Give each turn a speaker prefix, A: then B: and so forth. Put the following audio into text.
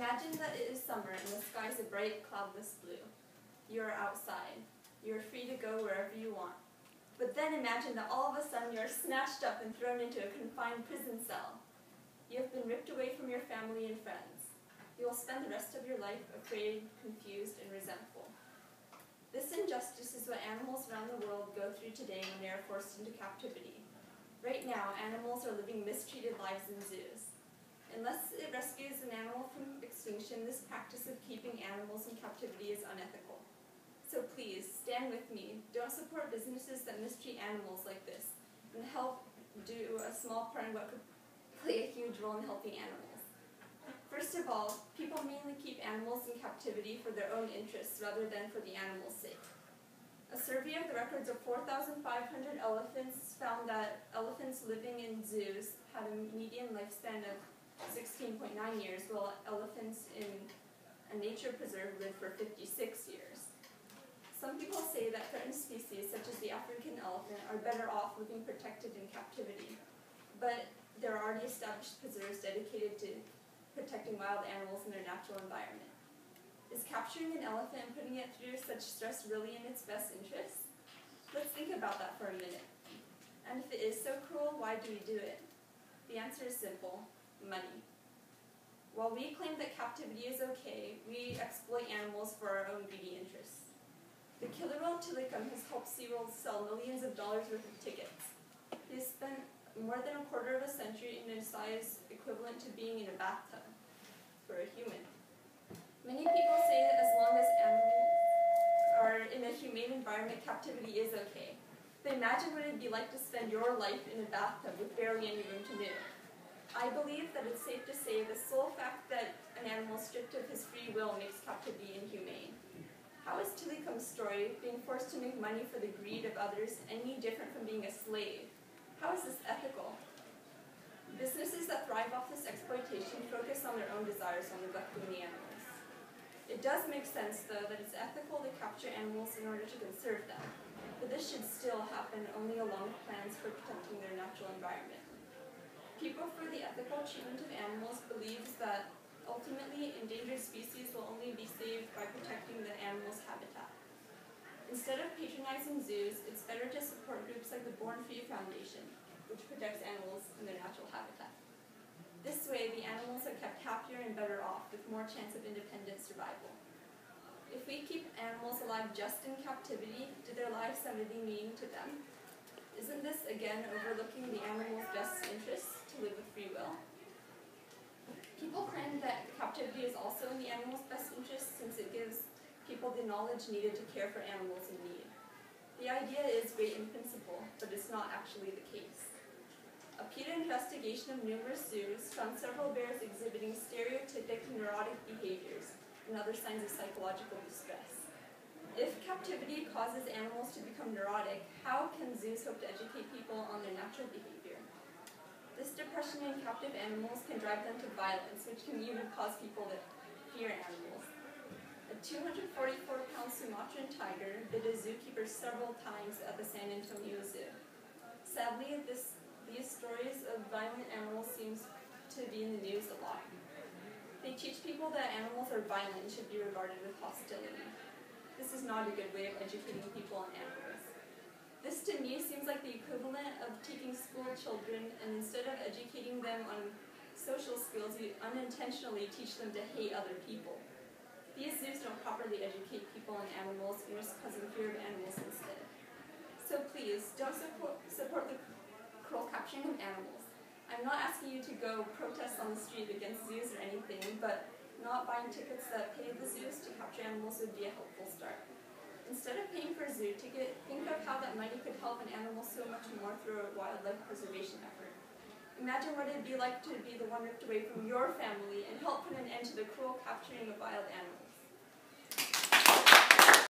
A: Imagine that it is summer and the sky is a bright, cloudless blue. You are outside. You are free to go wherever you want. But then imagine that all of a sudden you are snatched up and thrown into a confined prison cell. You have been ripped away from your family and friends. You will spend the rest of your life afraid, confused, and resentful. This injustice is what animals around the world go through today when they are forced into captivity. Right now, animals are living mistreated lives in zoos. Unless it rescues an animal from extinction, this practice of keeping animals in captivity is unethical. So please, stand with me. Don't support businesses that mistreat animals like this, and help do a small part in what could play a huge role in helping animals. First of all, people mainly keep animals in captivity for their own interests rather than for the animals' sake. A survey of the records of 4,500 elephants found that elephants living in zoos had a median lifespan of 16.9 years, while elephants in a nature preserve lived for 56 years. Some people say that threatened species, such as the African elephant, are better off living protected in captivity, but there are already established preserves dedicated to protecting wild animals in their natural environment. Is capturing an elephant and putting it through such stress really in its best interest? Let's think about that for a minute. And if it is so cruel, why do we do it? The answer is simple: money. While we claim that captivity is okay, we exploit animals for our own greedy interests. The killer whale Tilikum has helped SeaWorld sell millions of dollars worth of tickets. He has spent more than a quarter of a century in a size equivalent to being in a bathtub for a human. Many people say that as long as animals are in a humane environment, captivity is okay. But imagine what it would be like to spend your life in a bathtub with barely any room to move. I believe that it's safe to say the sole fact that an animal is stripped of his free will makes captivity inhumane. How is Tilikum's story, being forced to make money for the greed of others, any different from being a slave? How is this ethical? Businesses that thrive off this exploitation focus on their own desires while neglecting the animals. It does make sense, though, that it's ethical to capture animals in order to conserve them, but this should still happen only along with plans for protecting their natural environment. People for the Ethical Treatment of Animals believes that ultimately endangered species will only be saved by protecting the animal's habitat. Instead of patronizing zoos, it's better to support groups like the Born Free Foundation, which protects animals in their natural habitat. This way, the animals are kept happier and better off, with more chance of independent survival. If we keep animals alive just in captivity, do their lives have any meaning to them? Isn't this, again, overlooking the animal's best interests to live with free will? People claim that captivity is also in the animal's best interest since it gives people the knowledge needed to care for animals in need. The idea is great in principle, but it's not actually the case. A PETA investigation of numerous zoos found several bears exhibiting stereotypic neurotic behaviors and other signs of psychological distress. If captivity causes animals to become neurotic, how can zoos hope to educate people on their natural behavior? This depression in captive animals can drive them to violence, which can even cause people to fear animals. A 244-pound Sumatran tiger bit a zookeeper several times at the San Antonio Zoo. Sadly, these stories of violent animals seems to be in the news a lot. They teach people that animals are violent and should be regarded with hostility. This is not a good way of educating people on animals. This to me seems like the equivalent of taking school children and instead of educating them on social skills, we unintentionally teach them to hate other people. These zoos don't properly educate people on animals and risk causing fear of animals instead. So please, don't support the cruel capturing of animals. I'm not asking you to go protest on the street against zoos or anything, but not buying tickets that pay the zoos to capture animals would be a helpful start. Instead of paying for a zoo ticket, think of how that money could help an animal so much more through a wildlife preservation effort. Imagine what it'd be like to be the one ripped away from your family and help put an end to the cruel capturing of wild animals.